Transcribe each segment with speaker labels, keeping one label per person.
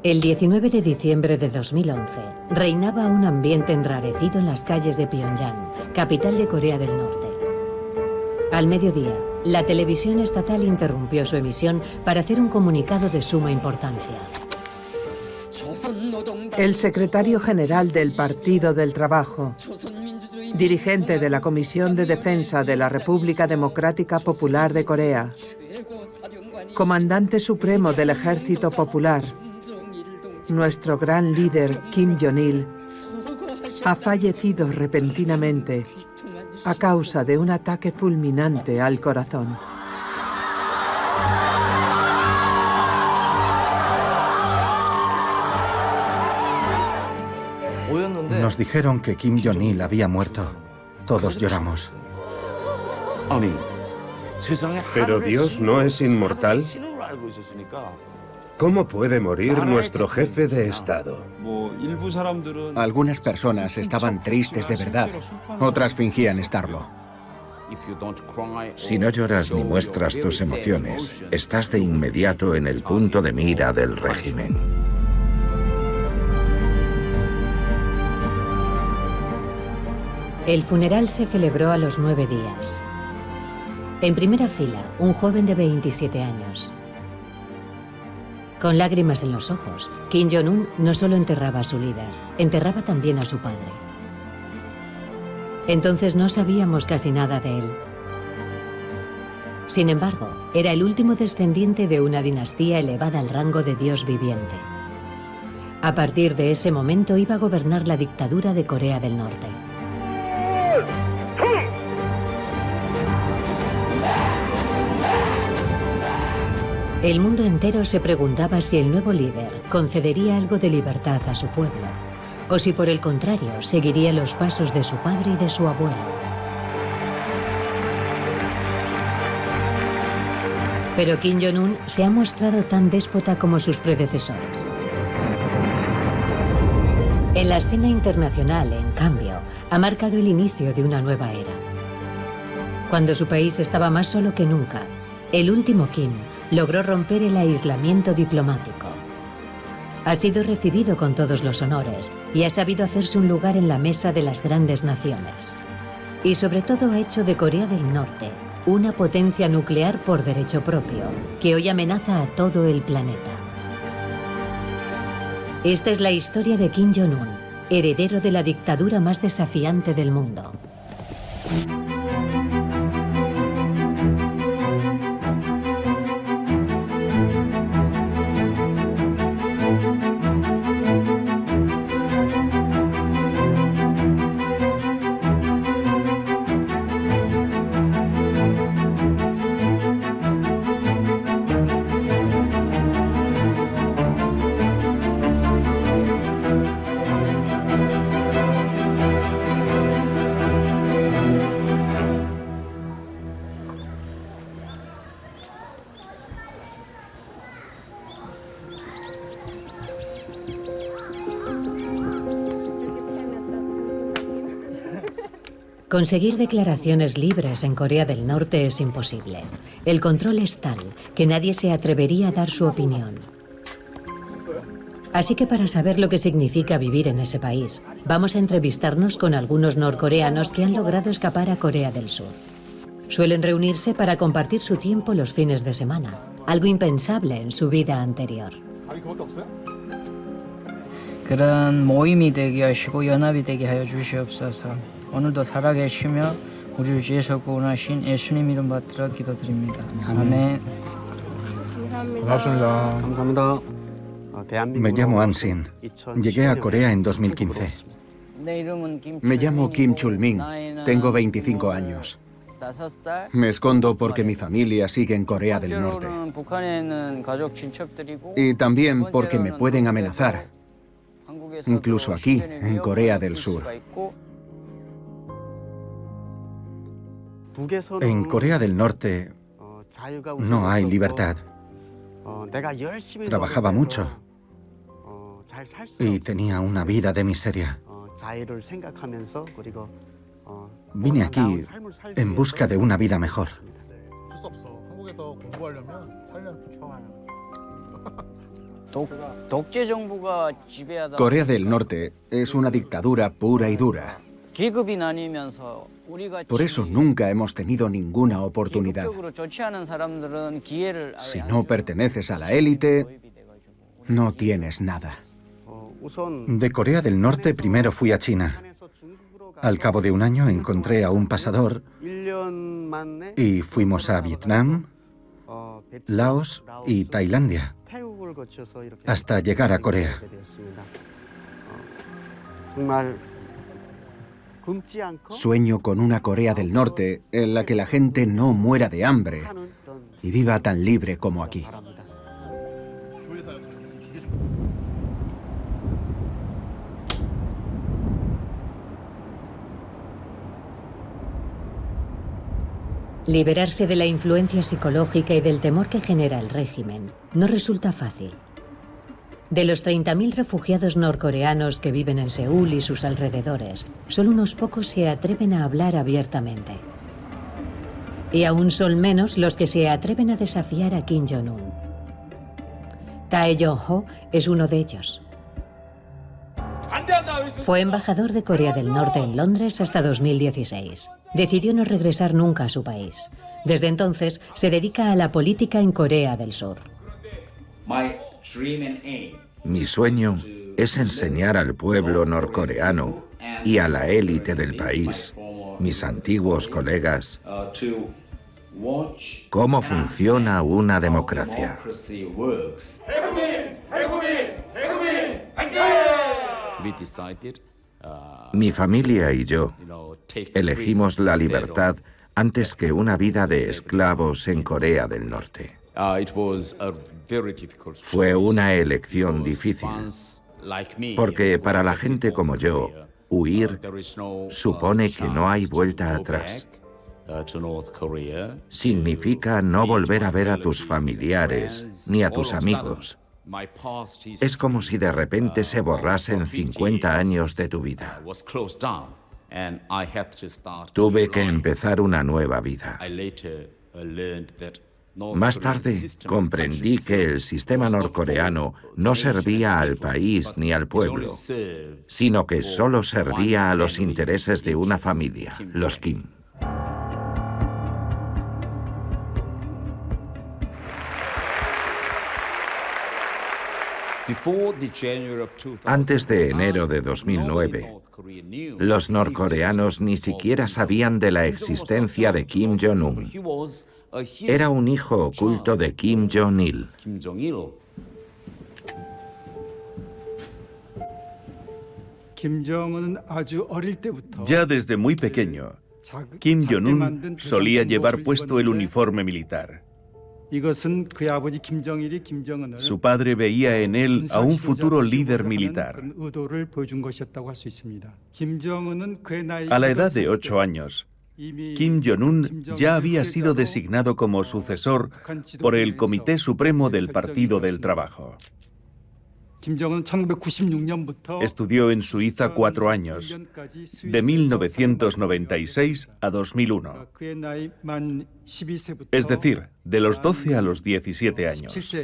Speaker 1: El 19 de diciembre de 2011 reinaba un ambiente enrarecido en las calles de Pyongyang, capital de Corea del Norte. Al mediodía, la televisión estatal interrumpió su emisión para hacer un comunicado de suma importancia.
Speaker 2: El secretario general del Partido del Trabajo, dirigente de la Comisión de Defensa de la República Democrática Popular de Corea, comandante supremo del Ejército Popular, nuestro gran líder Kim Jong-il, ha fallecido repentinamente a causa de un ataque fulminante al corazón.
Speaker 3: Nos dijeron que Kim Jong-il había muerto. Todos lloramos.
Speaker 4: ¿Pero Dios no es inmortal? ¿Cómo puede morir nuestro jefe de Estado?
Speaker 3: Algunas personas estaban tristes de verdad. Otras fingían estarlo.
Speaker 5: Si no lloras ni muestras tus emociones, estás de inmediato en el punto de mira del régimen.
Speaker 1: El funeral se celebró a los 9 días. En primera fila, un joven de 27 años. Con lágrimas en los ojos, Kim Jong-un no solo enterraba a su líder, enterraba también a su padre. Entonces no sabíamos casi nada de él. Sin embargo, era el último descendiente de una dinastía elevada al rango de Dios viviente. A partir de ese momento iba a gobernar la dictadura de Corea del Norte. El mundo entero se preguntaba si el nuevo líder concedería algo de libertad a su pueblo, o si por el contrario seguiría los pasos de su padre y de su abuelo. Pero Kim Jong-un se ha mostrado tan déspota como sus predecesores. En la escena internacional, en cambio, ha marcado el inicio de una nueva era. Cuando su país estaba más solo que nunca, el último Kim logró romper el aislamiento diplomático. Ha sido recibido con todos los honores y ha sabido hacerse un lugar en la mesa de las grandes naciones. Y sobre todo ha hecho de Corea del Norte una potencia nuclear por derecho propio, que hoy amenaza a todo el planeta. Esta es la historia de Kim Jong-un, heredero de la dictadura más desafiante del mundo. Conseguir declaraciones libres en Corea del Norte es imposible. El control es tal que nadie se atrevería a dar su opinión. Así que para saber lo que significa vivir en ese país, vamos a entrevistarnos con algunos norcoreanos que han logrado escapar a Corea del Sur. Suelen reunirse para compartir su tiempo los fines de semana, algo impensable en su vida anterior.
Speaker 6: 그런 모임이 되게 하시고 연합이 되게 하여 주시옵소서. 오늘도 살아계시며 우리를 위해서 구원하신 예수님 이름 받들어 기도드립니다. 아멘.
Speaker 7: 감사합니다.
Speaker 3: Me llamo Ansin. Llegué a Corea en 2015. Me llamo Kim Chul-min. Tengo 25 años. Me escondo porque mi familia sigue en Corea del Norte. Y también porque me pueden amenazar. Incluso aquí, en Corea del Sur. En Corea del Norte no hay libertad. Trabajaba mucho y tenía una vida de miseria. Vine aquí en busca de una vida mejor. Corea del Norte es una dictadura pura y dura. Por eso nunca hemos tenido ninguna oportunidad. Si no perteneces a la élite, no tienes nada. De Corea del Norte primero fui a China. Al cabo de un año encontré a un pasador y fuimos a Vietnam, Laos y Tailandia, hasta llegar a Corea. Sueño con una Corea del Norte en la que la gente no muera de hambre y viva tan libre como aquí.
Speaker 1: Liberarse de la influencia psicológica y del temor que genera el régimen no resulta fácil. De los 30.000 refugiados norcoreanos que viven en Seúl y sus alrededores, solo unos pocos se atreven a hablar abiertamente. Y aún son menos los que se atreven a desafiar a Kim Jong-un. Tae Yong-ho es uno de ellos. Fue embajador de Corea del Norte en Londres hasta 2016. Decidió no regresar nunca a su país. Desde entonces se dedica a la política en Corea del Sur.
Speaker 5: Mi sueño es enseñar al pueblo norcoreano y a la élite del país, mis antiguos colegas, cómo funciona una democracia. Mi familia y yo elegimos la libertad antes que una vida de esclavos en Corea del Norte. Fue una elección difícil, porque para la gente como yo, huir supone que no hay vuelta atrás. Significa no volver a ver a tus familiares ni a tus amigos. Es como si de repente se borrasen 50 años de tu vida. Tuve que empezar una nueva vida. Más tarde comprendí que el sistema norcoreano no servía al país ni al pueblo, sino que solo servía a los intereses de una familia, los Kim. Antes de enero de 2009, los norcoreanos ni siquiera sabían de la existencia de Kim Jong-un. Era un hijo oculto de Kim Jong-il.
Speaker 7: Ya desde muy pequeño, Kim Jong-un solía llevar puesto el uniforme militar. Su padre veía en él a un futuro líder militar. A la edad de 8 años, Kim Jong-un ya había sido designado como sucesor por el Comité Supremo del Partido del Trabajo. Estudió en Suiza 4 años, de 1996 a 2001. Es decir, de los 12 a los 17 años.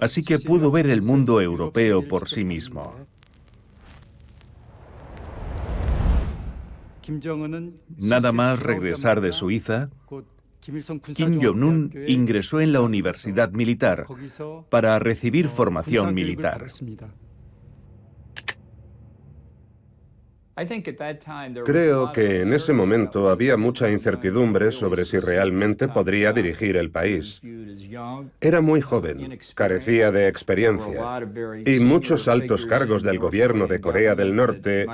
Speaker 7: Así que pudo ver el mundo europeo por sí mismo. Nada más regresar de Suiza, Kim Jong-un ingresó en la universidad militar para recibir formación militar.
Speaker 4: Creo que en ese momento había mucha incertidumbre sobre si realmente podría dirigir el país. Era muy joven, carecía de experiencia, y muchos altos cargos del gobierno de Corea del Norte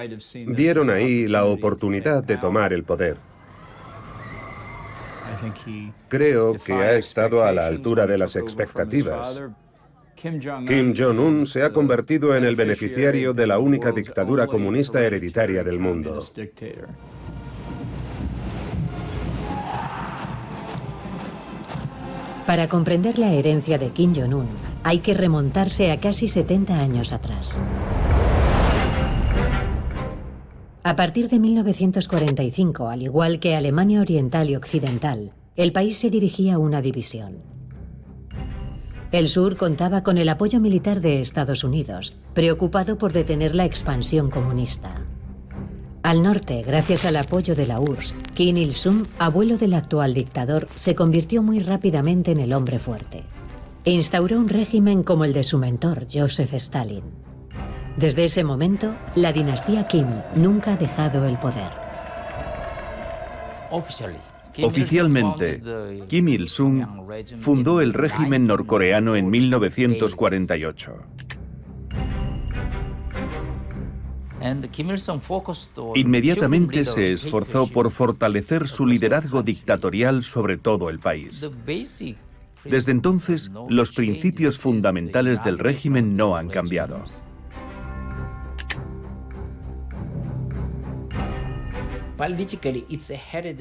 Speaker 4: vieron ahí la oportunidad de tomar el poder. Creo que ha estado a la altura de las expectativas. Kim Jong-un se ha convertido en el beneficiario de la única dictadura comunista hereditaria del mundo.
Speaker 1: Para comprender la herencia de Kim Jong-un, hay que remontarse a casi 70 años atrás. A partir de 1945, al igual que Alemania Oriental y Occidental, el país se dirigía a una división. El sur contaba con el apoyo militar de Estados Unidos, preocupado por detener la expansión comunista. Al norte, gracias al apoyo de la URSS, Kim Il-sung, abuelo del actual dictador, se convirtió muy rápidamente en el hombre fuerte. E instauró un régimen como el de su mentor, Joseph Stalin. Desde ese momento, la dinastía Kim nunca ha dejado el poder.
Speaker 7: Oficialmente, Kim Il-sung fundó el régimen norcoreano en 1948. Inmediatamente se esforzó por fortalecer su liderazgo dictatorial sobre todo el país. Desde entonces, los principios fundamentales del régimen no han cambiado.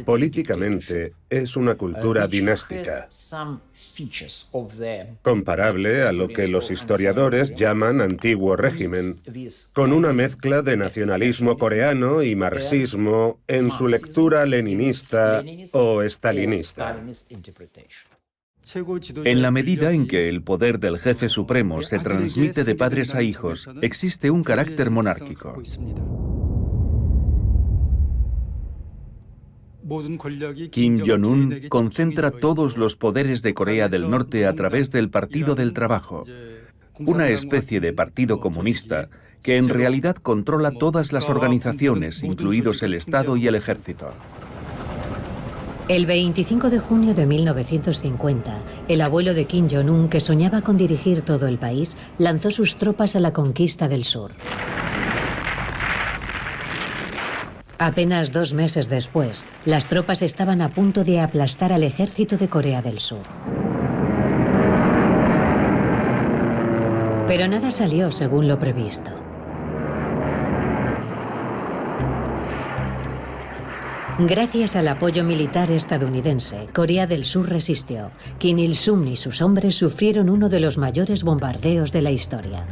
Speaker 4: Políticamente es una cultura dinástica, comparable a lo que los historiadores llaman antiguo régimen, con una mezcla de nacionalismo coreano y marxismo en su lectura leninista o estalinista.
Speaker 7: En la medida en que el poder del jefe supremo se transmite de padres a hijos, existe un carácter monárquico. Kim Jong-un concentra todos los poderes de Corea del Norte a través del Partido del Trabajo, una especie de partido comunista que en realidad controla todas las organizaciones, incluidos el Estado y el ejército.
Speaker 1: El 25 de junio de 1950, el abuelo de Kim Jong-un, que soñaba con dirigir todo el país, lanzó sus tropas a la conquista del sur. Apenas 2 meses después, las tropas estaban a punto de aplastar al ejército de Corea del Sur. Pero nada salió según lo previsto. Gracias al apoyo militar estadounidense, Corea del Sur resistió. Kim Il-sung y sus hombres sufrieron uno de los mayores bombardeos de la historia.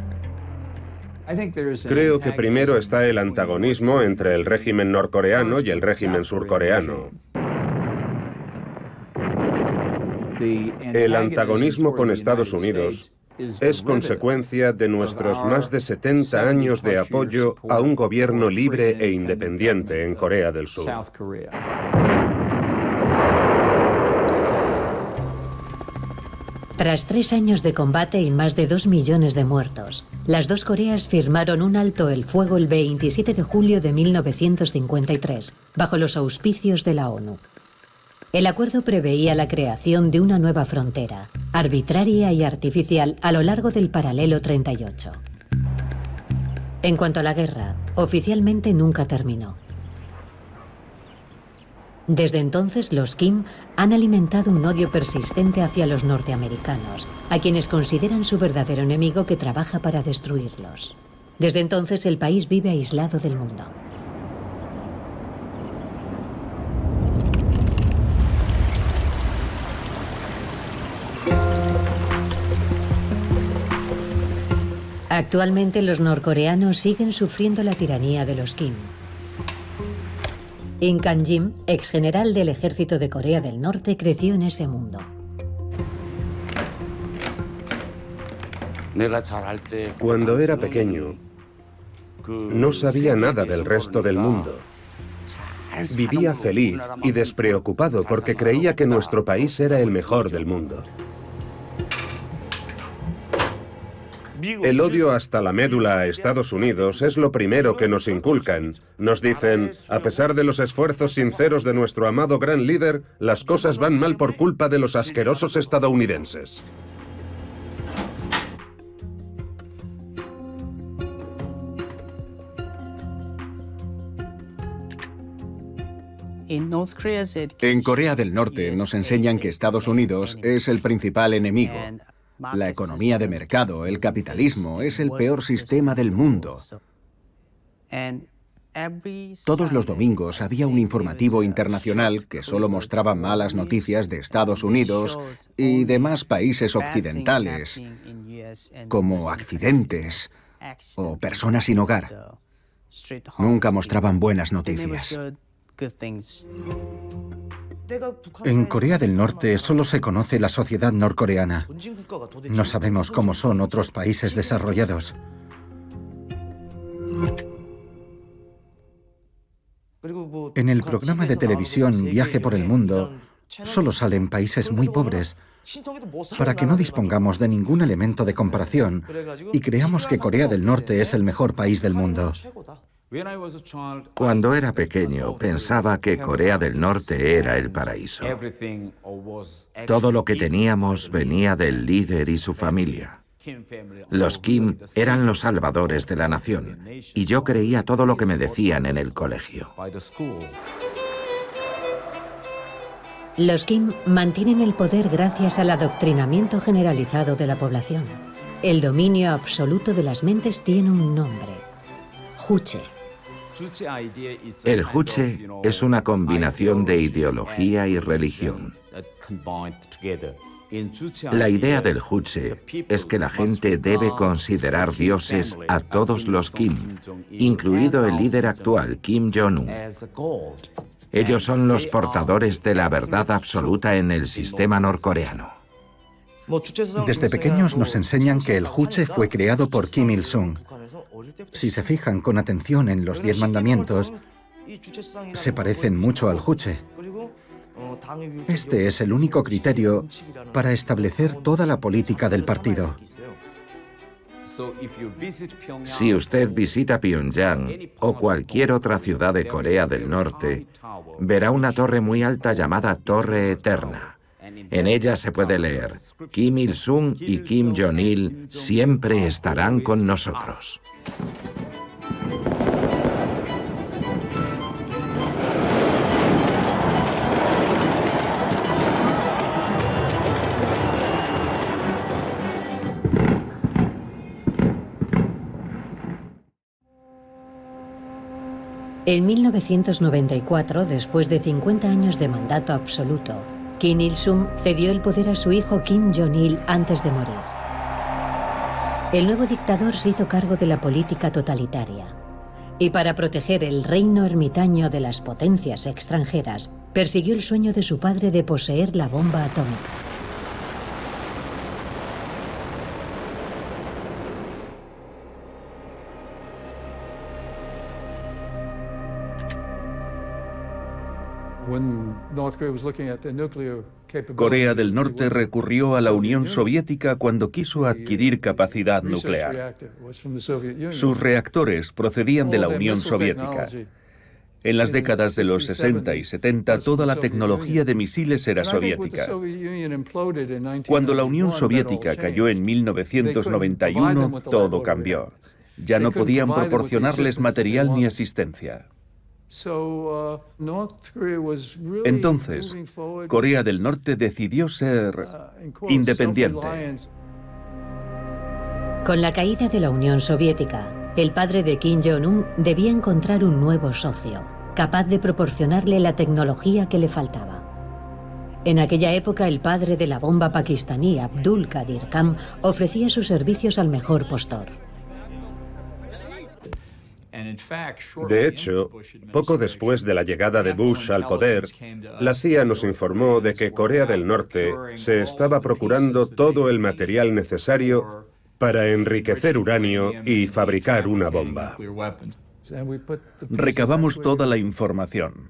Speaker 4: Creo que primero está el antagonismo entre el régimen norcoreano y el régimen surcoreano. El antagonismo con Estados Unidos es consecuencia de nuestros más de 70 años de apoyo a un gobierno libre e independiente en Corea del Sur.
Speaker 1: Tras 3 años de combate y más de 2 millones de muertos, las dos Coreas firmaron un alto el fuego el 27 de julio de 1953, bajo los auspicios de la ONU. El acuerdo preveía la creación de una nueva frontera, arbitraria y artificial, a lo largo del paralelo 38. En cuanto a la guerra, oficialmente nunca terminó. Desde entonces, los Kim han alimentado un odio persistente hacia los norteamericanos, a quienes consideran su verdadero enemigo que trabaja para destruirlos. Desde entonces, el país vive aislado del mundo. Actualmente, los norcoreanos siguen sufriendo la tiranía de los Kim. In Kang-jim, ex general del ejército de Corea del Norte, creció en ese mundo.
Speaker 4: Cuando era pequeño, no sabía nada del resto del mundo. Vivía feliz y despreocupado porque creía que nuestro país era el mejor del mundo. El odio hasta la médula a Estados Unidos es lo primero que nos inculcan. Nos dicen, a pesar de los esfuerzos sinceros de nuestro amado gran líder, las cosas van mal por culpa de los asquerosos estadounidenses.
Speaker 3: En Corea del Norte nos enseñan que Estados Unidos es el principal enemigo. La economía de mercado, el capitalismo, es el peor sistema del mundo. Todos los domingos había un informativo internacional que solo mostraba malas noticias de Estados Unidos y demás países occidentales, como accidentes o personas sin hogar. Nunca mostraban buenas noticias. En Corea del Norte solo se conoce la sociedad norcoreana. No sabemos cómo son otros países desarrollados. En el programa de televisión Viaje por el Mundo, solo salen países muy pobres, para que no dispongamos de ningún elemento de comparación y creamos que Corea del Norte es el mejor país del mundo.
Speaker 5: Cuando era pequeño, pensaba que Corea del Norte era el paraíso. Todo lo que teníamos venía del líder y su familia. Los Kim eran los salvadores de la nación, y yo creía todo lo que me decían en el colegio.
Speaker 1: Los Kim mantienen el poder gracias al adoctrinamiento generalizado de la población. El dominio absoluto de las mentes tiene un nombre: Juche.
Speaker 5: El Juche es una combinación de ideología y religión. La idea del Juche es que la gente debe considerar dioses a todos los Kim, incluido el líder actual, Kim Jong-un. Ellos son los portadores de la verdad absoluta en el sistema norcoreano.
Speaker 3: Desde pequeños nos enseñan que el Juche fue creado por Kim Il-sung. Si se fijan con atención en los 10 mandamientos, se parecen mucho al Juche. Este es el único criterio para establecer toda la política del partido.
Speaker 5: Si usted visita Pyongyang o cualquier otra ciudad de Corea del Norte, verá una torre muy alta llamada Torre Eterna. En ella se puede leer: Kim Il-sung y Kim Jong-il siempre estarán con nosotros.
Speaker 1: En 1994, después de 50 años de mandato absoluto, Kim Il-sung cedió el poder a su hijo Kim Jong-il antes de morir. El nuevo dictador se hizo cargo de la política totalitaria. Y para proteger el reino ermitaño de las potencias extranjeras, persiguió el sueño de su padre de poseer la bomba atómica.
Speaker 7: Corea del Norte recurrió a la Unión Soviética cuando quiso adquirir capacidad nuclear. Sus reactores procedían de la Unión Soviética. En las décadas de los 60 y 70, toda la tecnología de misiles era soviética. Cuando la Unión Soviética cayó en 1991, todo cambió. Ya no podían proporcionarles material ni asistencia. Entonces, Corea del Norte decidió ser independiente.
Speaker 1: Con la caída de la Unión Soviética, el padre de Kim Jong-un debía encontrar un nuevo socio, capaz de proporcionarle la tecnología que le faltaba. En aquella época, el padre de la bomba pakistaní, Abdul Qadir Khan, ofrecía sus servicios al mejor postor.
Speaker 4: De hecho, poco después de la llegada de Bush al poder, la CIA nos informó de que Corea del Norte se estaba procurando todo el material necesario para enriquecer uranio y fabricar una bomba.
Speaker 7: Recabamos toda la información: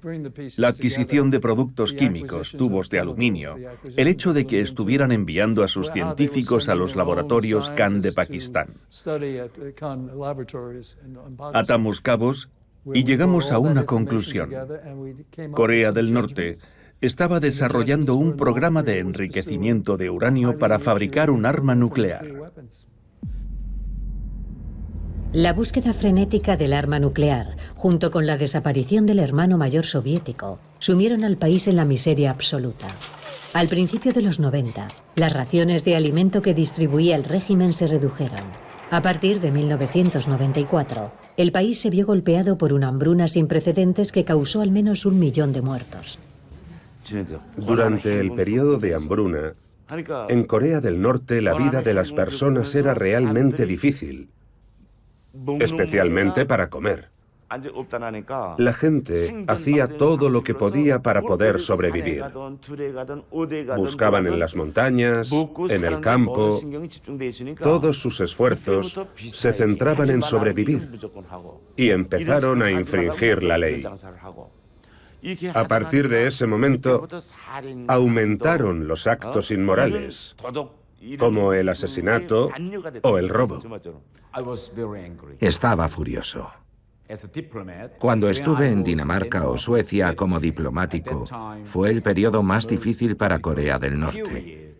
Speaker 7: la adquisición de productos químicos, tubos de aluminio, el hecho de que estuvieran enviando a sus científicos a los laboratorios Khan de Pakistán. Atamos cabos y llegamos a una conclusión. Corea del Norte estaba desarrollando un programa de enriquecimiento de uranio para fabricar un arma nuclear.
Speaker 1: La búsqueda frenética del arma nuclear, junto con la desaparición del hermano mayor soviético, sumieron al país en la miseria absoluta. Al principio de los 90, las raciones de alimento que distribuía el régimen se redujeron. A partir de 1994, el país se vio golpeado por una hambruna sin precedentes que causó al menos 1 millón de muertos.
Speaker 4: Durante el periodo de hambruna, en Corea del Norte la vida de las personas era realmente difícil, especialmente para comer. La gente hacía todo lo que podía para poder sobrevivir. Buscaban en las montañas, en el campo. Todos sus esfuerzos se centraban en sobrevivir y empezaron a infringir la ley. A partir de ese momento, aumentaron los actos inmorales, como el asesinato o el robo.
Speaker 5: Estaba furioso. Cuando estuve en Dinamarca o Suecia como diplomático, fue el periodo más difícil para Corea del Norte.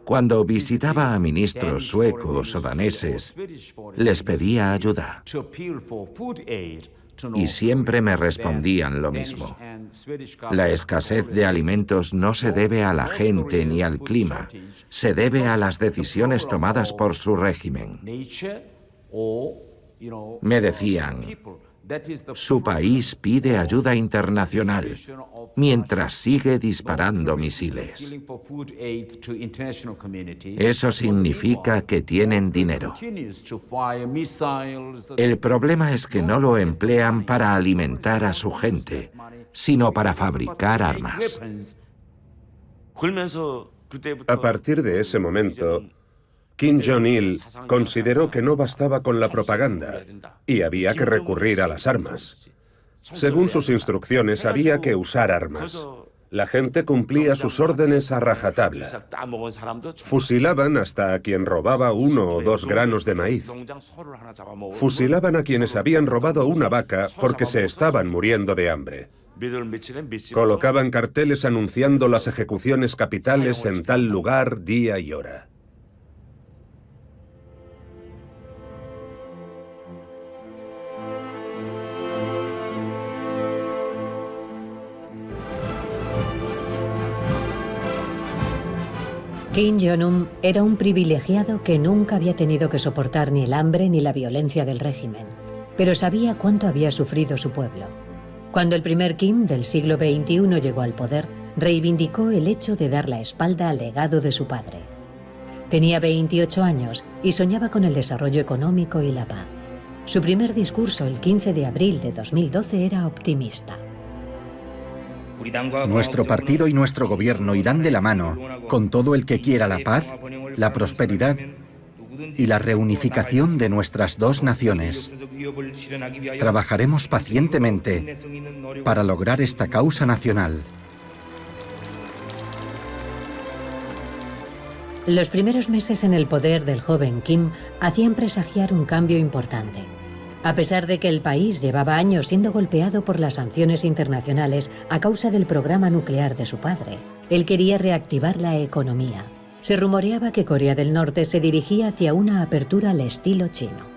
Speaker 5: Cuando visitaba a ministros suecos o daneses, les pedía ayuda. Y siempre me respondían lo mismo. La escasez de alimentos no se debe a la gente ni al clima, se debe a las decisiones tomadas por su régimen. Me decían, su país pide ayuda internacional, mientras sigue disparando misiles. Eso significa que tienen dinero. El problema es que no lo emplean para alimentar a su gente, sino para fabricar armas.
Speaker 4: A partir de ese momento, Kim Jong-il consideró que no bastaba con la propaganda y había que recurrir a las armas. Según sus instrucciones, había que usar armas. La gente cumplía sus órdenes a rajatabla. Fusilaban hasta a quien robaba 1 o 2 granos de maíz. Fusilaban a quienes habían robado una vaca porque se estaban muriendo de hambre. Colocaban carteles anunciando las ejecuciones capitales en tal lugar, día y hora.
Speaker 1: Kim Jong-un era un privilegiado que nunca había tenido que soportar ni el hambre ni la violencia del régimen, pero sabía cuánto había sufrido su pueblo. Cuando el primer Kim del siglo XXI llegó al poder, reivindicó el hecho de dar la espalda al legado de su padre. Tenía 28 años y soñaba con el desarrollo económico y la paz. Su primer discurso el 15 de abril de 2012 era optimista.
Speaker 3: Nuestro partido y nuestro gobierno irán de la mano con todo el que quiera la paz, la prosperidad y la reunificación de nuestras dos naciones. Trabajaremos pacientemente para lograr esta causa nacional.
Speaker 1: Los primeros meses en el poder del joven Kim hacían presagiar un cambio importante. A pesar de que el país llevaba años siendo golpeado por las sanciones internacionales a causa del programa nuclear de su padre, él quería reactivar la economía. Se rumoreaba que Corea del Norte se dirigía hacia una apertura al estilo chino.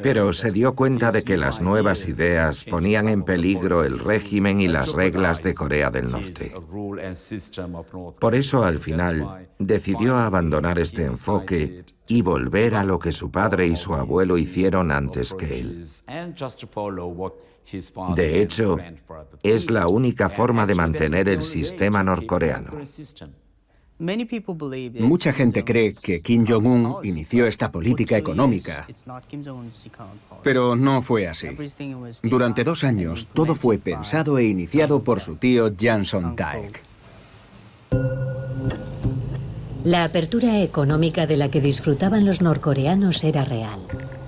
Speaker 5: Pero se dio cuenta de que las nuevas ideas ponían en peligro el régimen y las reglas de Corea del Norte. Por eso, al final, decidió abandonar este enfoque y volver a lo que su padre y su abuelo hicieron antes que él. De hecho, es la única forma de mantener el sistema norcoreano.
Speaker 3: Mucha gente cree que Kim Jong-un inició esta política económica, pero no fue así. Durante 2 años, todo fue pensado e iniciado por su tío Jang Song-taek.
Speaker 1: La apertura económica de la que disfrutaban los norcoreanos era real,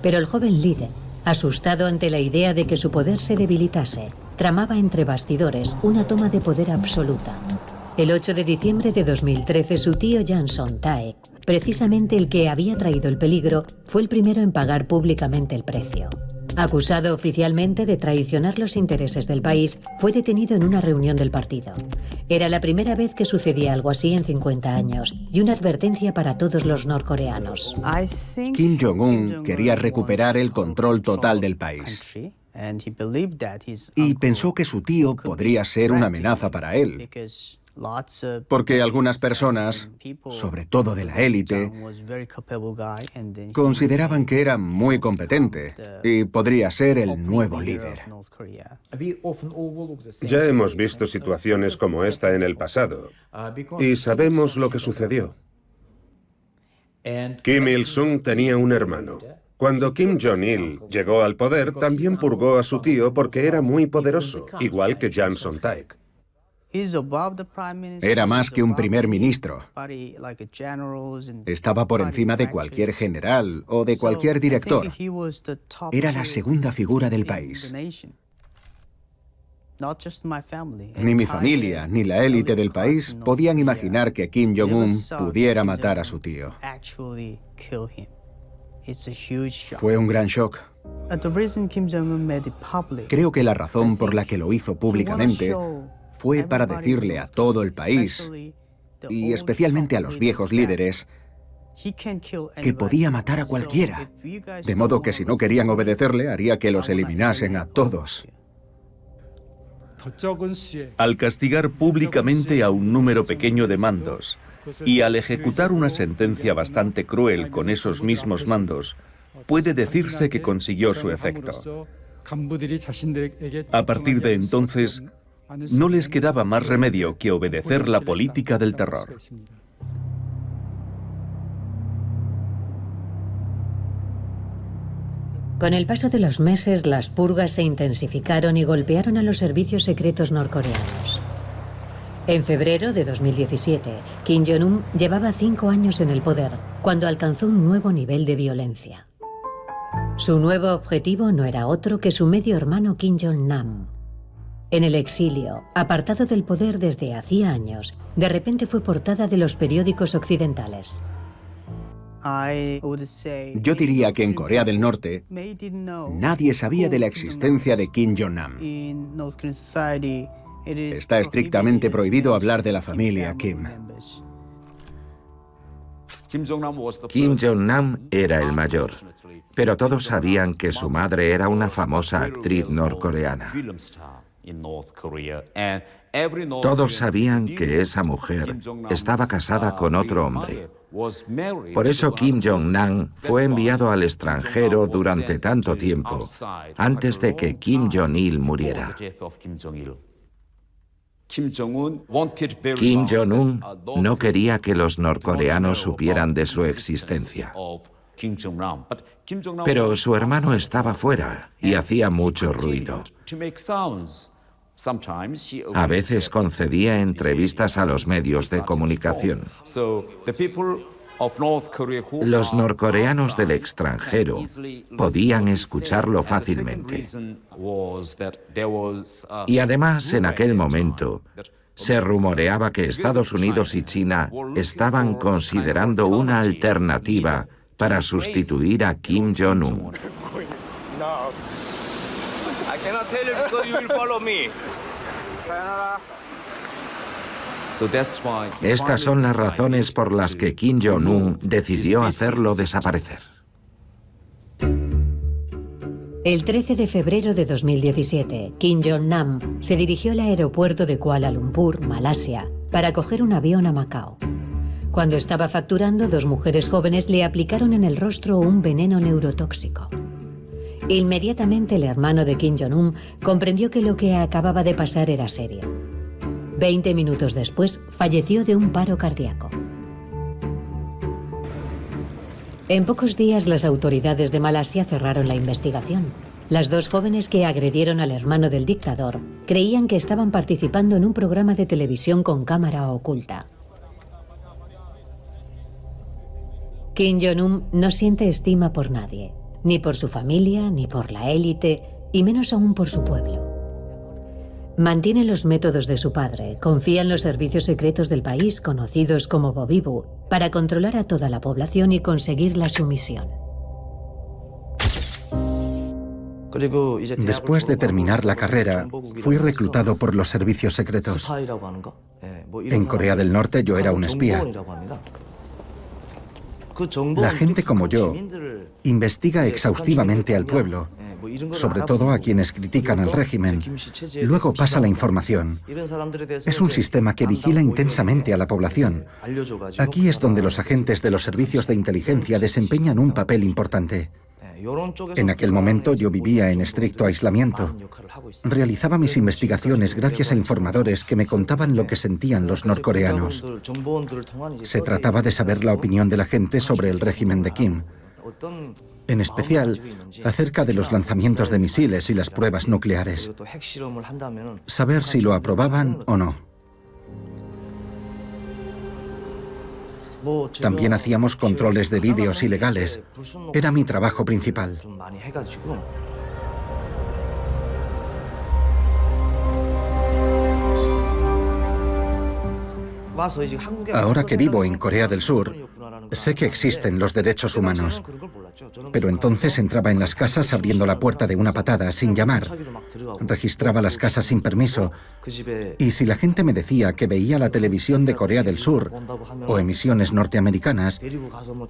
Speaker 1: pero el joven líder, asustado ante la idea de que su poder se debilitase, tramaba entre bastidores una toma de poder absoluta. El 8 de diciembre de 2013, su tío Jang Song-taek, precisamente el que había traído el peligro, fue el primero en pagar públicamente el precio. Acusado oficialmente de traicionar los intereses del país, fue detenido en una reunión del partido. Era la primera vez que sucedía algo así en 50 años, y una advertencia para todos los norcoreanos.
Speaker 3: Kim Jong-un quería recuperar el control total del país. Y pensó que su tío podría ser una amenaza para él, porque algunas personas, sobre todo de la élite, consideraban que era muy competente y podría ser el nuevo líder.
Speaker 4: Ya hemos visto situaciones como esta en el pasado y sabemos lo que sucedió. Kim Il-sung tenía un hermano. Cuando Kim Jong-il llegó al poder, también purgó a su tío porque era muy poderoso, igual que Jang Son-taek.
Speaker 3: Era más que un primer ministro. Estaba por encima de cualquier general o de cualquier director. Era la segunda figura del país. Ni mi familia ni la élite del país podían imaginar que Kim Jong-un pudiera matar a su tío. Fue un gran shock. Creo que la razón por la que lo hizo públicamente fue para decirle a todo el país, y especialmente a los viejos líderes, que podía matar a cualquiera, de modo que si no querían obedecerle, haría que los eliminasen a todos.
Speaker 7: Al castigar públicamente a un número pequeño de mandos y al ejecutar una sentencia bastante cruel con esos mismos mandos, puede decirse que consiguió su efecto. A partir de entonces, no les quedaba más remedio que obedecer la política del terror.
Speaker 1: Con el paso de los meses, las purgas se intensificaron y golpearon a los servicios secretos norcoreanos. En febrero de 2017, Kim Jong-un llevaba 5 años en el poder cuando alcanzó un nuevo nivel de violencia. Su nuevo objetivo no era otro que su medio hermano Kim Jong-nam. En el exilio, apartado del poder desde hacía años, de repente fue portada de los periódicos occidentales.
Speaker 3: Yo diría que en Corea del Norte nadie sabía de la existencia de Kim Jong-nam. Está estrictamente prohibido hablar de la familia Kim.
Speaker 5: Kim Jong-nam era el mayor, pero todos sabían que su madre era una famosa actriz norcoreana. Todos sabían que esa mujer estaba casada con otro hombre. Por eso Kim Jong-nam fue enviado al extranjero durante tanto tiempo, antes de que Kim Jong-il muriera. Kim Jong-un no quería que los norcoreanos supieran de su existencia. Pero su hermano estaba fuera y hacía mucho ruido. A veces concedía entrevistas a los medios de comunicación. Los norcoreanos del extranjero podían escucharlo fácilmente. Y además, en aquel momento, se rumoreaba que Estados Unidos y China estaban considerando una alternativa para sustituir a Kim Jong-un. Estas son las razones por las que Kim Jong-un decidió hacerlo desaparecer.
Speaker 1: El 13 de febrero de 2017, Kim Jong-nam se dirigió al aeropuerto de Kuala Lumpur, Malasia, para coger un avión a Macao. Cuando estaba facturando, 2 mujeres jóvenes le aplicaron en el rostro un veneno neurotóxico. Inmediatamente el hermano de Kim Jong-un comprendió que lo que acababa de pasar era serio. 20 minutos después, falleció de un paro cardíaco. En pocos días, las autoridades de Malasia cerraron la investigación. Las 2 jóvenes que agredieron al hermano del dictador creían que estaban participando en un programa de televisión con cámara oculta. Kim Jong-un no siente estima por nadie, ni por su familia, ni por la élite, y menos aún por su pueblo. Mantiene los métodos de su padre, confía en los servicios secretos del país, conocidos como Bobibu, para controlar a toda la población y conseguir la sumisión.
Speaker 3: Después de terminar la carrera, fui reclutado por los servicios secretos. En Corea del Norte yo era un espía. La gente como yo investiga exhaustivamente al pueblo, sobre todo a quienes critican al régimen. Luego pasa la información. Es un sistema que vigila intensamente a la población. Aquí es donde los agentes de los servicios de inteligencia desempeñan un papel importante. En aquel momento yo vivía en estricto aislamiento. Realizaba mis investigaciones gracias a informadores que me contaban lo que sentían los norcoreanos. Se trataba de saber la opinión de la gente sobre el régimen de Kim, en especial acerca de los lanzamientos de misiles y las pruebas nucleares. Saber si lo aprobaban o no. También hacíamos controles de vídeos ilegales. Era mi trabajo principal. Ahora que vivo en Corea del Sur, sé que existen los derechos humanos. Pero entonces entraba en las casas abriendo la puerta de una patada, sin llamar. Registraba las casas sin permiso. Y si la gente me decía que veía la televisión de Corea del Sur o emisiones norteamericanas,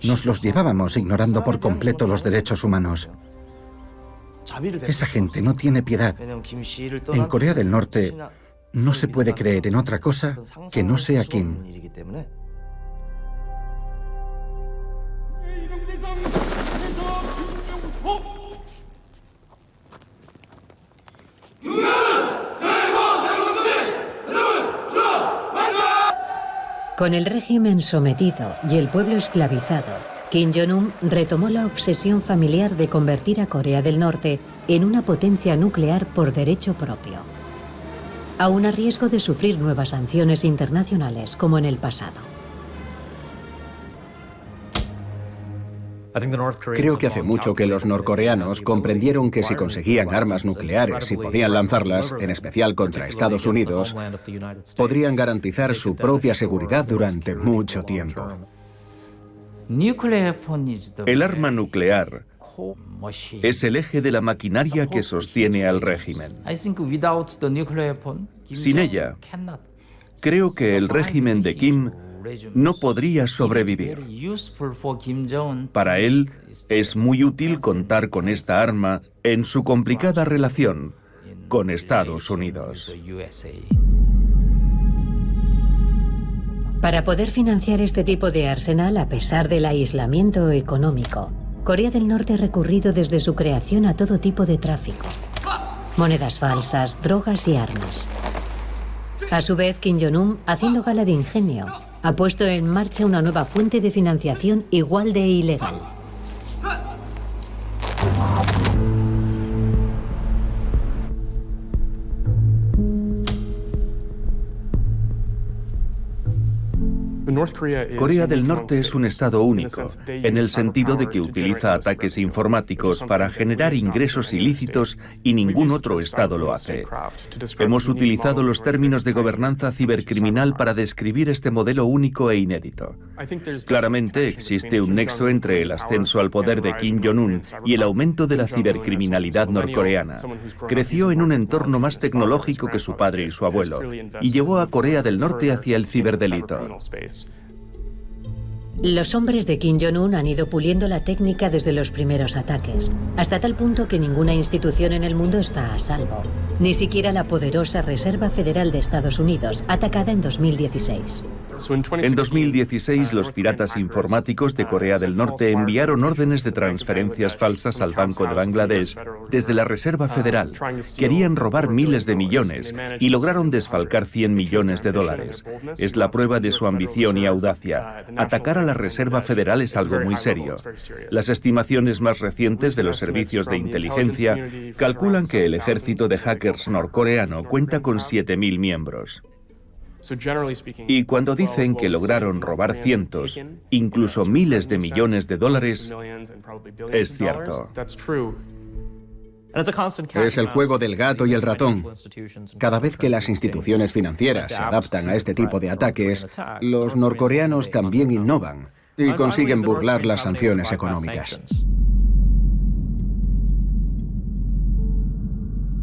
Speaker 3: nos los llevábamos ignorando por completo los derechos humanos. Esa gente no tiene piedad. En Corea del Norte no se puede creer en otra cosa que no sea Kim.
Speaker 1: Con el régimen sometido y el pueblo esclavizado, Kim Jong-un retomó la obsesión familiar de convertir a Corea del Norte en una potencia nuclear por derecho propio, aún a riesgo de sufrir nuevas sanciones internacionales como en el pasado.
Speaker 3: Creo que hace mucho que los norcoreanos comprendieron que si conseguían armas nucleares y podían lanzarlas, en especial contra Estados Unidos, podrían garantizar su propia seguridad durante mucho tiempo.
Speaker 7: El arma nuclear es el eje de la maquinaria que sostiene al régimen. Sin ella, creo que el régimen de Kim no podría sobrevivir. Para él, es muy útil contar con esta arma en su complicada relación con Estados Unidos.
Speaker 1: Para poder financiar este tipo de arsenal, a pesar del aislamiento económico, Corea del Norte ha recurrido desde su creación a todo tipo de tráfico: monedas falsas, drogas y armas. A su vez, Kim Jong-un, haciendo gala de ingenio, ha puesto en marcha una nueva fuente de financiación igual de ilegal.
Speaker 7: Corea del Norte es un estado único, en el sentido de que utiliza ataques informáticos para generar ingresos ilícitos y ningún otro estado lo hace. Hemos utilizado los términos de gobernanza cibercriminal para describir este modelo único e inédito. Claramente existe un nexo entre el ascenso al poder de Kim Jong-un y el aumento de la cibercriminalidad norcoreana. Creció en un entorno más tecnológico que su padre y su abuelo, y llevó a Corea del Norte hacia el ciberdelito.
Speaker 1: Los hombres de Kim Jong-un han ido puliendo la técnica desde los primeros ataques, hasta tal punto que ninguna institución en el mundo está a salvo, ni siquiera la poderosa Reserva Federal de Estados Unidos, atacada en 2016.
Speaker 7: En 2016, los piratas informáticos de Corea del Norte enviaron órdenes de transferencias falsas al Banco de Bangladesh desde la Reserva Federal. Querían robar miles de millones y lograron desfalcar 100 millones de dólares. Es la prueba de su ambición y audacia. Atacar a la Reserva Federal es algo muy serio. Las estimaciones más recientes de los servicios de inteligencia calculan que el ejército de hackers norcoreano cuenta con 7.000 miembros. Y cuando dicen que lograron robar cientos, incluso miles de millones de dólares, es cierto.
Speaker 3: Es el juego del gato y el ratón. Cada vez que las instituciones financieras se adaptan a este tipo de ataques, los norcoreanos también innovan y consiguen burlar las sanciones económicas.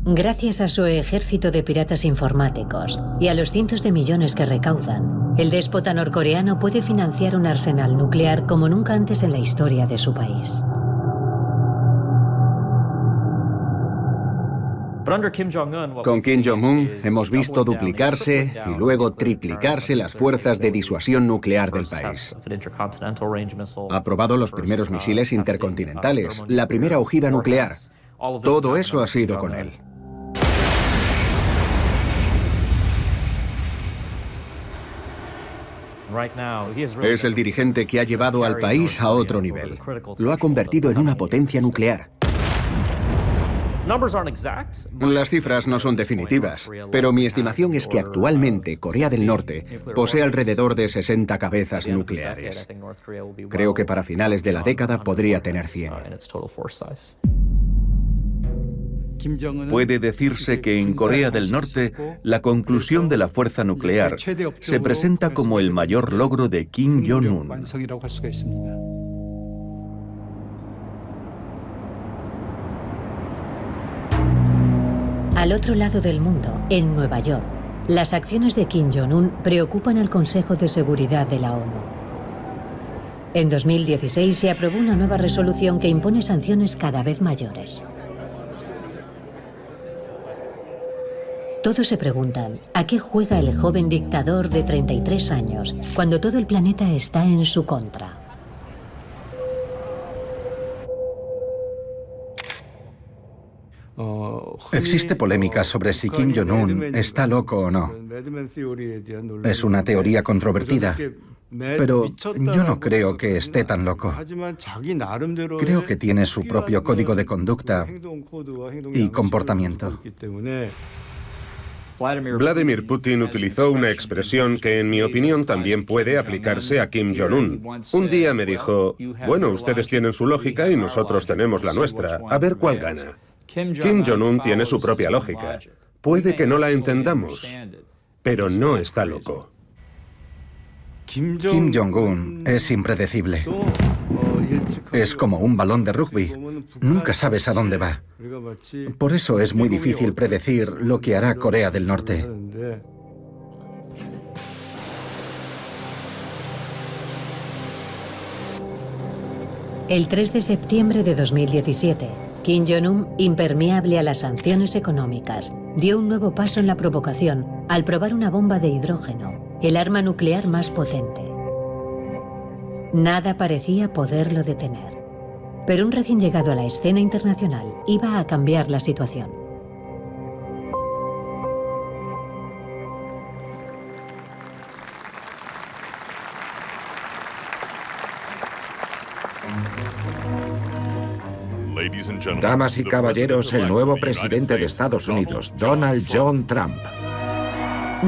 Speaker 1: Gracias a su ejército de piratas informáticos y a los cientos de millones que recaudan, el déspota norcoreano puede financiar un arsenal nuclear como nunca antes en la historia de su país.
Speaker 3: Con Kim Jong-un hemos visto duplicarse y luego triplicarse las fuerzas de disuasión nuclear del país. Ha probado los primeros misiles intercontinentales, la primera ojiva nuclear. Todo eso ha sido con él. Es el dirigente que ha llevado al país a otro nivel. Lo ha convertido en una potencia nuclear. Las cifras no son definitivas, pero mi estimación es que actualmente Corea del Norte posee alrededor de 60 cabezas nucleares. Creo que para finales de la década podría tener 100.
Speaker 7: Puede decirse que en Corea del Norte la conclusión de la fuerza nuclear se presenta como el mayor logro de Kim Jong-un.
Speaker 1: Al otro lado del mundo, en Nueva York, las acciones de Kim Jong-un preocupan al Consejo de Seguridad de la ONU. En 2016 se aprobó una nueva resolución que impone sanciones cada vez mayores. Todos se preguntan, ¿a qué juega el joven dictador de 33 años cuando todo el planeta está en su contra?
Speaker 3: Existe polémica sobre si Kim Jong-un está loco o no. Es una teoría controvertida, pero yo no creo que esté tan loco. Creo que tiene su propio código de conducta y comportamiento.
Speaker 4: Vladimir Putin utilizó una expresión que, en mi opinión, también puede aplicarse a Kim Jong-un. Un día me dijo, bueno, ustedes tienen su lógica y nosotros tenemos la nuestra. A ver cuál gana. Kim Jong-un tiene su propia lógica. Puede que no la entendamos, pero no está loco.
Speaker 3: Kim Jong-un es impredecible. Es como un balón de rugby. Nunca sabes a dónde va. Por eso es muy difícil predecir lo que hará Corea del Norte.
Speaker 1: El 3 de septiembre de 2017, Kim Jong-un, impermeable a las sanciones económicas, dio un nuevo paso en la provocación al probar una bomba de hidrógeno, el arma nuclear más potente. Nada parecía poderlo detener. Pero un recién llegado a la escena internacional iba a cambiar la situación.
Speaker 5: Damas y caballeros, el nuevo presidente de Estados Unidos, Donald John Trump.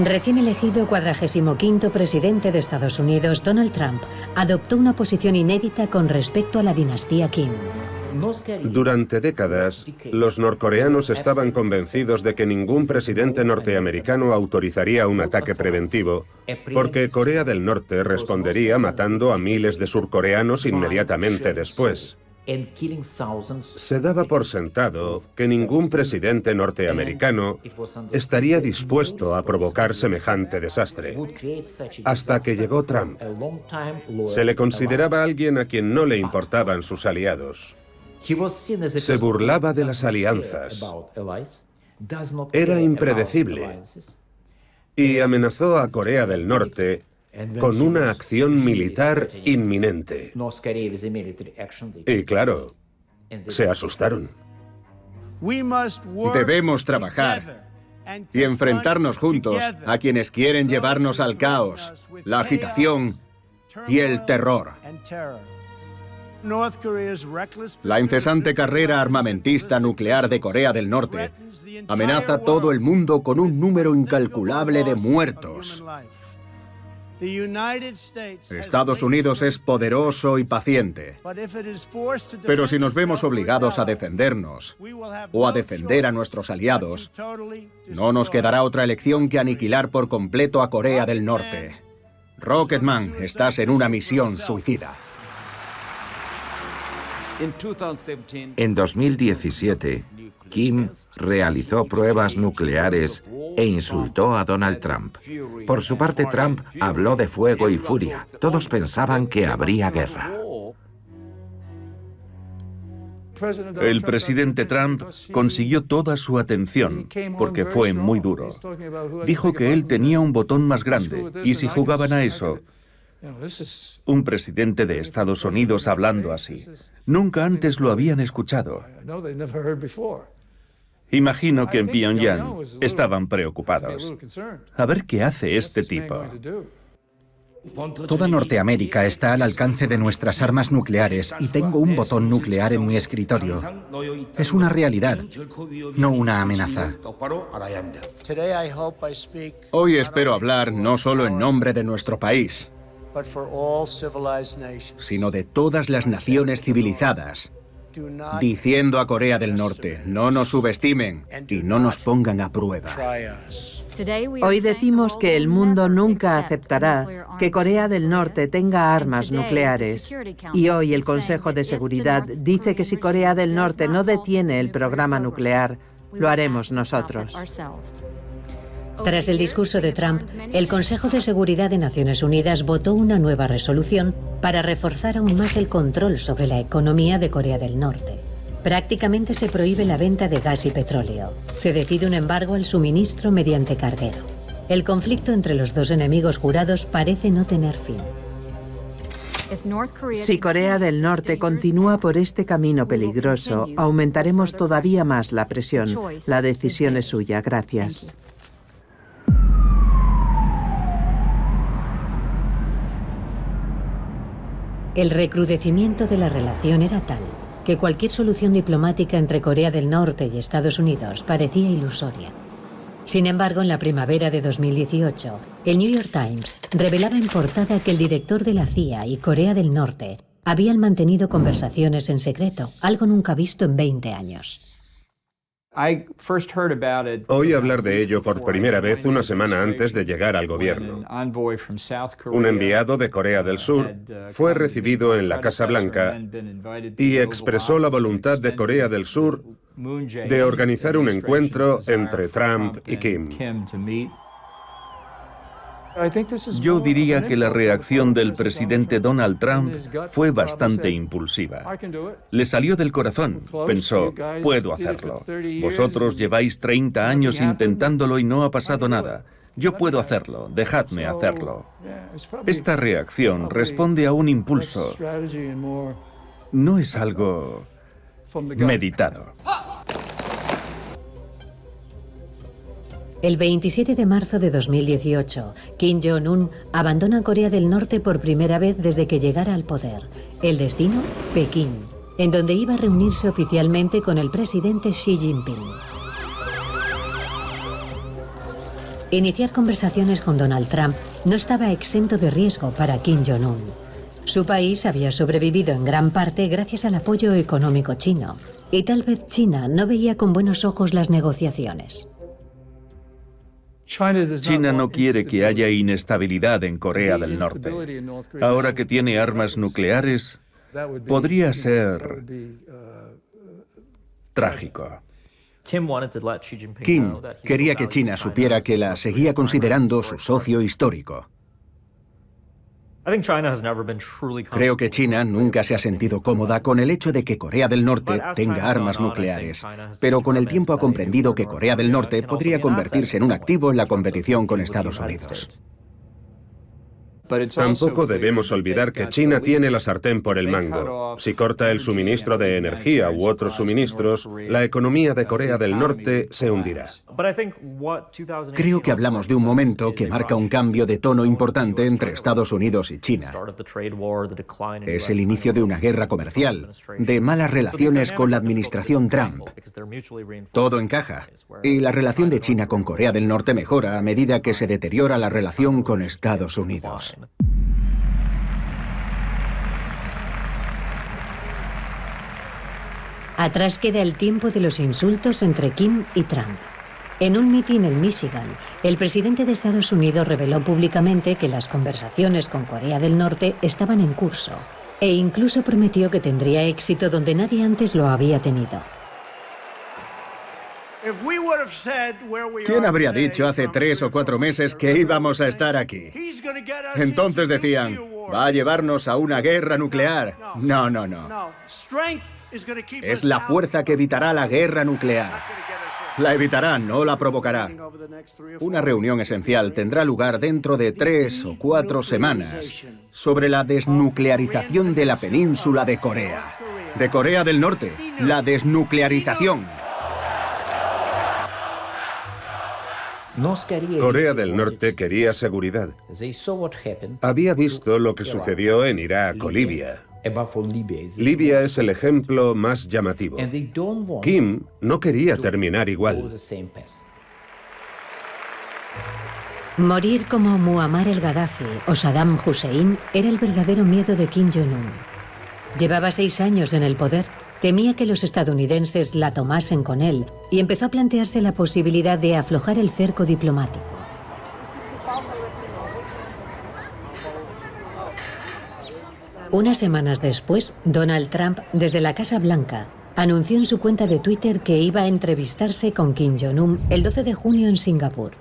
Speaker 1: Recién elegido 45º presidente de Estados Unidos, Donald Trump adoptó una posición inédita con respecto a la dinastía Kim.
Speaker 4: Durante décadas, los norcoreanos estaban convencidos de que ningún presidente norteamericano autorizaría un ataque preventivo, porque Corea del Norte respondería matando a miles de surcoreanos inmediatamente después. Se daba por sentado que ningún presidente norteamericano estaría dispuesto a provocar semejante desastre. Hasta que llegó Trump. Se le consideraba alguien a quien no le importaban sus aliados. Se burlaba de las alianzas. Era impredecible. Y amenazó a Corea del Norte con una acción militar inminente. Y claro, se asustaron.
Speaker 3: Debemos trabajar y enfrentarnos juntos a quienes quieren llevarnos al caos, la agitación y el terror. La incesante carrera armamentista nuclear de Corea del Norte amenaza a todo el mundo con un número incalculable de muertos. Estados Unidos es poderoso y paciente, pero si nos vemos obligados a defendernos o a defender a nuestros aliados, no nos quedará otra elección que aniquilar por completo a Corea del Norte. Rocketman, estás en una misión suicida.
Speaker 5: En 2017, Kim realizó pruebas nucleares e insultó a Donald Trump. Por su parte, Trump habló de fuego y furia. Todos pensaban que habría guerra.
Speaker 7: El presidente Trump consiguió toda su atención porque fue muy duro. Dijo que él tenía un botón más grande y si jugaban a eso... Un presidente de Estados Unidos hablando así. Nunca antes lo habían escuchado. Imagino que en Pyongyang estaban preocupados. A ver qué hace este tipo.
Speaker 3: Toda Norteamérica está al alcance de nuestras armas nucleares y tengo un botón nuclear en mi escritorio. Es una realidad, no una amenaza. Hoy espero hablar no solo en nombre de nuestro país, sino de todas las naciones civilizadas, diciendo a Corea del Norte, no nos subestimen y no nos pongan a prueba.
Speaker 2: Hoy decimos que el mundo nunca aceptará que Corea del Norte tenga armas nucleares. Y hoy el Consejo de Seguridad dice que si Corea del Norte no detiene el programa nuclear, lo haremos nosotros.
Speaker 1: Tras el discurso de Trump, el Consejo de Seguridad de Naciones Unidas votó una nueva resolución para reforzar aún más el control sobre la economía de Corea del Norte. Prácticamente se prohíbe la venta de gas y petróleo. Se decide un embargo al suministro mediante carguero. El conflicto entre los dos enemigos jurados parece no tener fin.
Speaker 2: Si Corea del Norte continúa por este camino peligroso, aumentaremos todavía más la presión. La decisión es suya. Gracias.
Speaker 1: El recrudecimiento de la relación era tal que cualquier solución diplomática entre Corea del Norte y Estados Unidos parecía ilusoria. Sin embargo, en la primavera de 2018, el New York Times revelaba en portada que el director de la CIA y Corea del Norte habían mantenido conversaciones en secreto, algo nunca visto en 20 años.
Speaker 4: Oí hablar de ello por primera vez una semana antes de llegar al gobierno. Un enviado de Corea del Sur fue recibido en la Casa Blanca y expresó la voluntad de Corea del Sur de organizar un encuentro entre Trump y Kim.
Speaker 7: Yo diría que la reacción del presidente Donald Trump fue bastante impulsiva. Le salió del corazón. Pensó, puedo hacerlo. Vosotros lleváis 30 años intentándolo y no ha pasado nada. Yo puedo hacerlo, dejadme hacerlo. Esta reacción responde a un impulso. No es algo meditado.
Speaker 1: El 27 de marzo de 2018, Kim Jong-un abandona Corea del Norte por primera vez desde que llegara al poder. El destino, Pekín, en donde iba a reunirse oficialmente con el presidente Xi Jinping. Iniciar conversaciones con Donald Trump no estaba exento de riesgo para Kim Jong-un. Su país había sobrevivido en gran parte gracias al apoyo económico chino, y tal vez China no veía con buenos ojos las negociaciones.
Speaker 7: China no quiere que haya inestabilidad en Corea del Norte. Ahora que tiene armas nucleares, podría ser trágico.
Speaker 3: Kim quería que China supiera que la seguía considerando su socio histórico. Creo que China nunca se ha sentido cómoda con el hecho de que Corea del Norte tenga armas nucleares, pero con el tiempo ha comprendido que Corea del Norte podría convertirse en un activo en la competición con Estados Unidos.
Speaker 4: Tampoco debemos olvidar que China tiene la sartén por el mango. Si corta el suministro de energía u otros suministros, la economía de Corea del Norte se hundirá.
Speaker 3: Creo que hablamos de un momento que marca un cambio de tono importante entre Estados Unidos y China. Es el inicio de una guerra comercial, de malas relaciones con la administración Trump. Todo encaja, y la relación de China con Corea del Norte mejora a medida que se deteriora la relación con Estados Unidos.
Speaker 1: Atrás queda el tiempo de los insultos entre Kim y Trump. En un mitin en Michigan, el presidente de Estados Unidos reveló públicamente que las conversaciones con Corea del Norte estaban en curso, e incluso prometió que tendría éxito donde nadie antes lo había tenido.
Speaker 3: ¿Quién habría dicho hace 3 o 4 meses que íbamos a estar aquí? Entonces decían, va a llevarnos a una guerra nuclear. No. Es la fuerza que evitará la guerra nuclear. La evitará, no la provocará. Una reunión esencial tendrá lugar dentro de 3 o 4 semanas sobre la desnuclearización de la península de Corea. De Corea del Norte, la desnuclearización.
Speaker 4: Corea del Norte quería seguridad. Había visto lo que sucedió en Irak o Libia. Libia es el ejemplo más llamativo. Kim no quería terminar igual.
Speaker 1: Morir como Muammar el-Gaddafi o Saddam Hussein era el verdadero miedo de Kim Jong-un. Llevaba 6 años en el poder, temía que los estadounidenses la tomasen con él y empezó a plantearse la posibilidad de aflojar el cerco diplomático. Unas semanas después, Donald Trump, desde la Casa Blanca, anunció en su cuenta de Twitter que iba a entrevistarse con Kim Jong-un el 12 de junio en Singapur.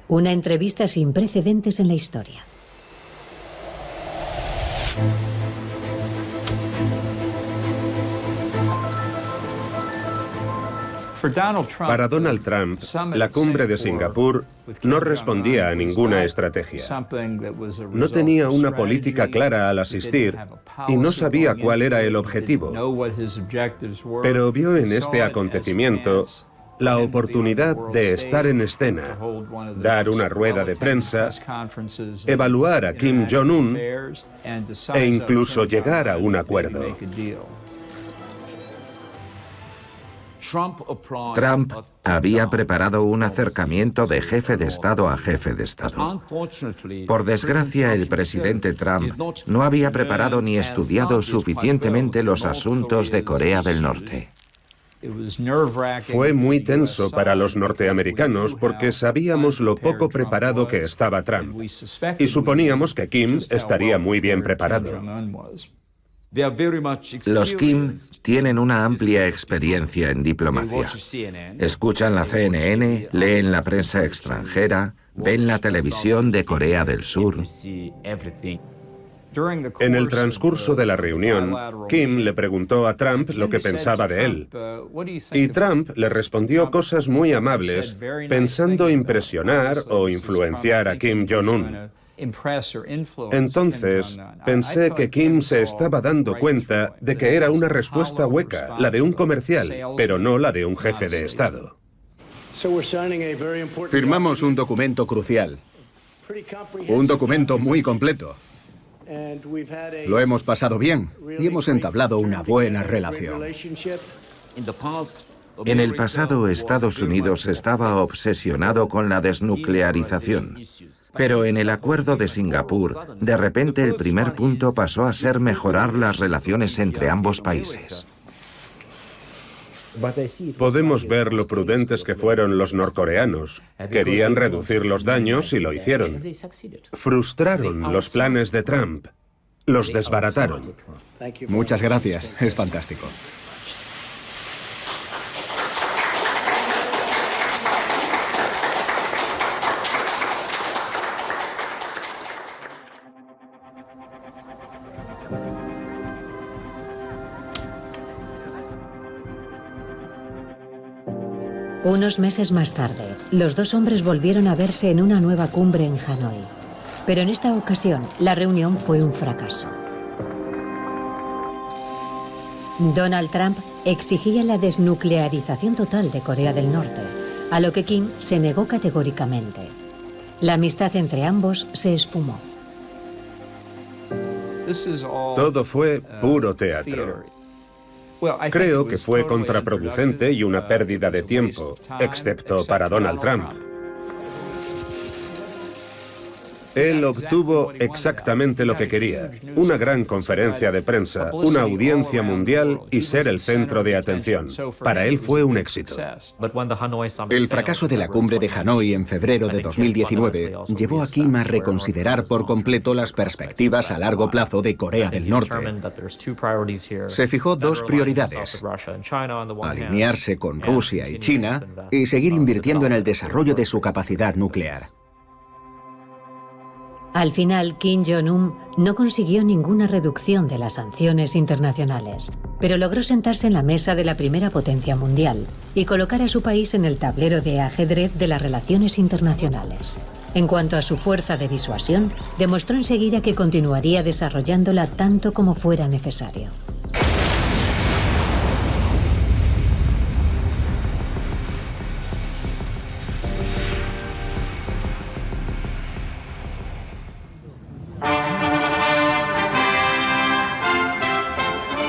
Speaker 1: Una entrevista sin precedentes en la historia.
Speaker 4: Para Donald Trump, la cumbre de Singapur no respondía a ninguna estrategia. No tenía una política clara al asistir y no sabía cuál era el objetivo. Pero vio en este acontecimiento la oportunidad de estar en escena, dar una rueda de prensa, evaluar a Kim Jong-un e incluso llegar a un acuerdo.
Speaker 5: Trump había preparado un acercamiento de jefe de Estado a jefe de Estado. Por desgracia, el presidente Trump no había preparado ni estudiado suficientemente los asuntos de Corea del Norte.
Speaker 4: Fue muy tenso para los norteamericanos porque sabíamos lo poco preparado que estaba Trump y suponíamos que Kim estaría muy bien preparado.
Speaker 5: Los Kim tienen una amplia experiencia en diplomacia. Escuchan la CNN, leen la prensa extranjera, ven la televisión de Corea del Sur.
Speaker 4: En el transcurso de la reunión, Kim le preguntó a Trump lo que pensaba de él. Y Trump le respondió cosas muy amables, pensando impresionar o influenciar a Kim Jong-un. Entonces, pensé que Kim se estaba dando cuenta de que era una respuesta hueca, la de un comercial, pero no la de un jefe de Estado.
Speaker 3: Firmamos un documento crucial. Un documento muy completo. Lo hemos pasado bien y hemos entablado una buena relación.
Speaker 5: En el pasado, Estados Unidos estaba obsesionado con la desnuclearización. Pero en el acuerdo de Singapur, de repente el primer punto pasó a ser mejorar las relaciones entre ambos países.
Speaker 4: Podemos ver lo prudentes que fueron los norcoreanos. Querían reducir los daños y lo hicieron. Frustraron los planes de Trump. Los desbarataron.
Speaker 3: Muchas gracias, es fantástico.
Speaker 1: Unos meses más tarde, los dos hombres volvieron a verse en una nueva cumbre en Hanoi. Pero en esta ocasión, la reunión fue un fracaso. Donald Trump exigía la desnuclearización total de Corea del Norte, a lo que Kim se negó categóricamente. La amistad entre ambos se esfumó.
Speaker 4: Todo fue puro teatro. Creo que fue contraproducente y una pérdida de tiempo, excepto para Donald Trump. Él obtuvo exactamente lo que quería, una gran conferencia de prensa, una audiencia mundial y ser el centro de atención. Para él fue un éxito.
Speaker 3: El fracaso de la cumbre de Hanoi en febrero de 2019 llevó a Kim a reconsiderar por completo las perspectivas a largo plazo de Corea del Norte. Se fijó 2 prioridades: alinearse con Rusia y China y seguir invirtiendo en el desarrollo de su capacidad nuclear.
Speaker 1: Al final, Kim Jong-un no consiguió ninguna reducción de las sanciones internacionales, pero logró sentarse en la mesa de la primera potencia mundial y colocar a su país en el tablero de ajedrez de las relaciones internacionales. En cuanto a su fuerza de disuasión, demostró enseguida que continuaría desarrollándola tanto como fuera necesario.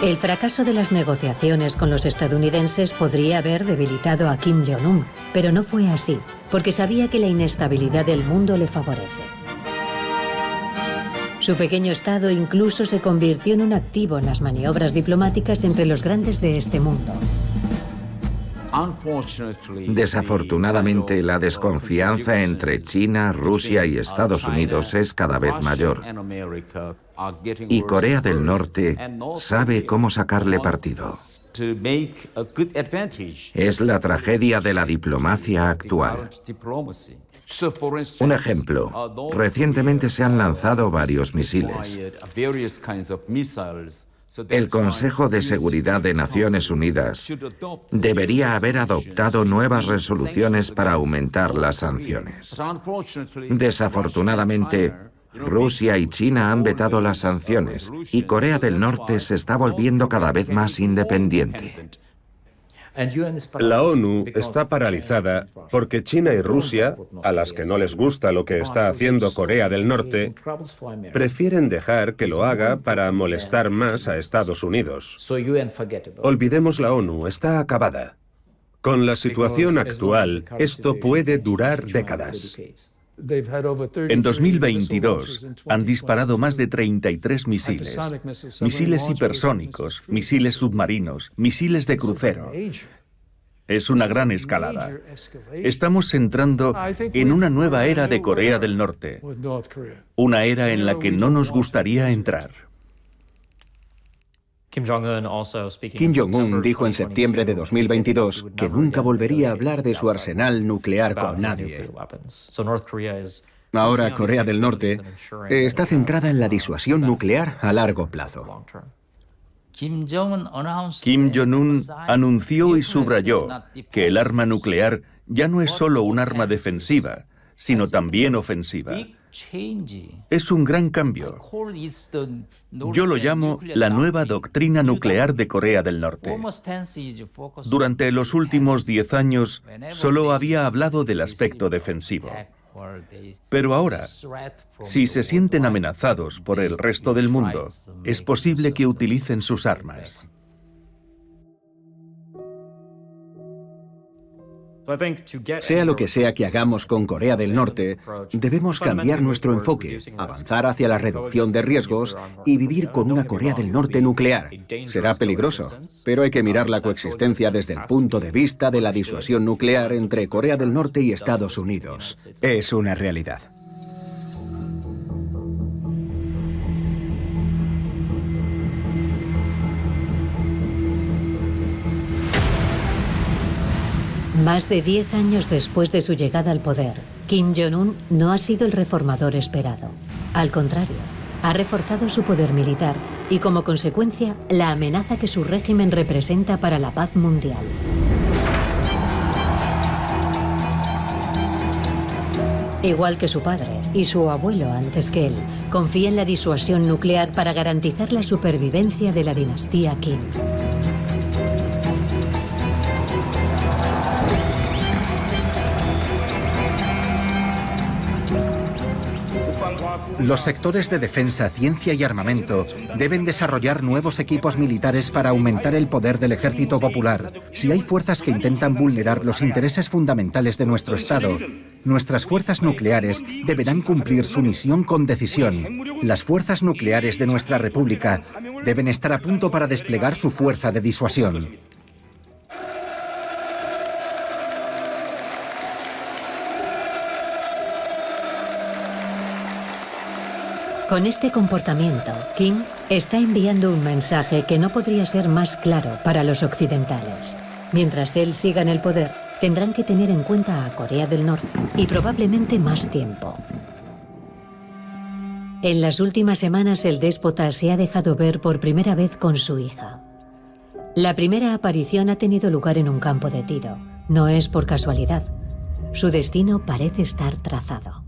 Speaker 1: El fracaso de las negociaciones con los estadounidenses podría haber debilitado a Kim Jong-un, pero no fue así, porque sabía que la inestabilidad del mundo le favorece. Su pequeño estado incluso se convirtió en un activo en las maniobras diplomáticas entre los grandes de este mundo.
Speaker 5: Desafortunadamente, la desconfianza entre China, Rusia y Estados Unidos es cada vez mayor. Y Corea del Norte sabe cómo sacarle partido. Es la tragedia de la diplomacia actual. Un ejemplo, recientemente se han lanzado varios misiles. El Consejo de Seguridad de Naciones Unidas debería haber adoptado nuevas resoluciones para aumentar las sanciones. Desafortunadamente, Rusia y China han vetado las sanciones y Corea del Norte se está volviendo cada vez más independiente.
Speaker 4: La ONU está paralizada porque China y Rusia, a las que no les gusta lo que está haciendo Corea del Norte, prefieren dejar que lo haga para molestar más a Estados Unidos. Olvidemos la ONU, está acabada. Con la situación actual, esto puede durar décadas.
Speaker 7: En 2022 han disparado más de 33 misiles, misiles hipersónicos, misiles submarinos, misiles de crucero. Es una gran escalada. Estamos entrando en una nueva era de Corea del Norte, una era en la que no nos gustaría entrar.
Speaker 8: Kim Jong-un dijo en septiembre de 2022 que nunca volvería a hablar de su arsenal nuclear con nadie. Ahora Corea del Norte está centrada en la disuasión nuclear a largo plazo.
Speaker 7: Kim Jong-un anunció y subrayó que el arma nuclear ya no es solo un arma defensiva, sino también ofensiva. Es un gran cambio. Yo lo llamo la nueva doctrina nuclear de Corea del Norte. Durante los últimos 10 años solo había hablado del aspecto defensivo. Pero ahora, si se sienten amenazados por el resto del mundo, es posible que utilicen sus armas.
Speaker 8: Sea lo que sea que hagamos con Corea del Norte, debemos cambiar nuestro enfoque, avanzar hacia la reducción de riesgos y vivir con una Corea del Norte nuclear. Será peligroso, pero hay que mirar la coexistencia desde el punto de vista de la disuasión nuclear entre Corea del Norte y Estados Unidos. Es una realidad.
Speaker 1: Más de 10 años después de su llegada al poder, Kim Jong-un no ha sido el reformador esperado. Al contrario, ha reforzado su poder militar y, como consecuencia, la amenaza que su régimen representa para la paz mundial. Igual que su padre y su abuelo antes que él, confía en la disuasión nuclear para garantizar la supervivencia de la dinastía Kim.
Speaker 8: Los sectores de defensa, ciencia y armamento deben desarrollar nuevos equipos militares para aumentar el poder del ejército popular. Si hay fuerzas que intentan vulnerar los intereses fundamentales de nuestro Estado, nuestras fuerzas nucleares deberán cumplir su misión con decisión. Las fuerzas nucleares de nuestra República deben estar a punto para desplegar su fuerza de disuasión.
Speaker 1: Con este comportamiento, Kim está enviando un mensaje que no podría ser más claro para los occidentales. Mientras él siga en el poder, tendrán que tener en cuenta a Corea del Norte y probablemente más tiempo. En las últimas semanas el déspota se ha dejado ver por primera vez con su hija. La primera aparición ha tenido lugar en un campo de tiro. No es por casualidad. Su destino parece estar trazado.